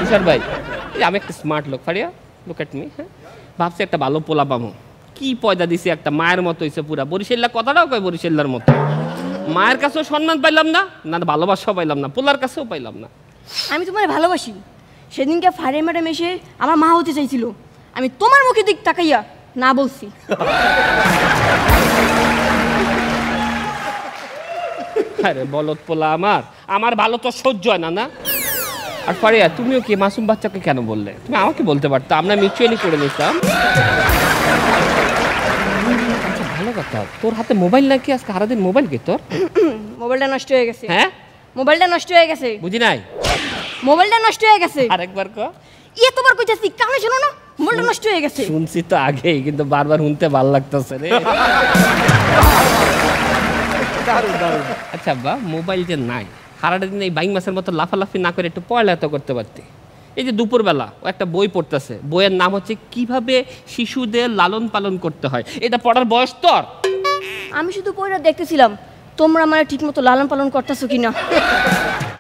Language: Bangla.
তুষার ভাই আমি একটা স্মার্ট লোক ফারিয়া লুক এট মি হ্যাঁ ভাবছি একটা ভালো পোলা পাবো কি পয়দা দিছি একটা মায়ের মতো হয়েছে পুরা বরিশাল্লা কথাটাও কয় বরিশাল্লার মতো মায়ের কাছেও সম্মান পাইলাম না না ভালোবাসাও পাইলাম না পোলার কাছেও পাইলাম না আমি তোমার ভালোবাসি সেদিনকে ফারিয়া ম্যাডাম এসে আমার মা হতে চাইছিল আমি তোমার মুখে দিক তাকাইয়া না বলছি আরে বলত পোলা আমার ভালো তো সহ্য হয় না না আর ফারিয়া তুমিও কি মাসুম বাচ্চাকে কেন বললে তুমি আমাকে বলতে পারতো আমরা মিউচুয়ালি করে নিতাম আচ্ছা ভালো কথা তোর হাতে মোবাইল নাকি আজকে সারাদিন মোবাইল কি তোর মোবাইলটা নষ্ট হয়ে গেছে হ্যাঁ মোবাইলটা নষ্ট হয়ে গেছে বুঝি নাই মোবাইলটা নষ্ট হয়ে গেছে আরেকবার কো তোমার কইতাছি কানে শোনো না মোবাইলটা নষ্ট হয়ে গেছে শুনছি তো আগেই কিন্তু বারবার শুনতে ভালো লাগতেছে রে আচ্ছা আব্বা মোবাইল যে নাই সারাটা দিন এই বাইং মাসের মতো লাফালাফি না করে একটু পড়ালেখা করতে পারতি এই যে দুপুরবেলা ও একটা বই পড়তেছে বইয়ের নাম হচ্ছে কিভাবে শিশুদের লালন পালন করতে হয় এটা পড়ার বয়স তোর আমি শুধু বইটা দেখতেছিলাম তোমরা আমার ঠিক মতো লালন পালন করতেছো কিনা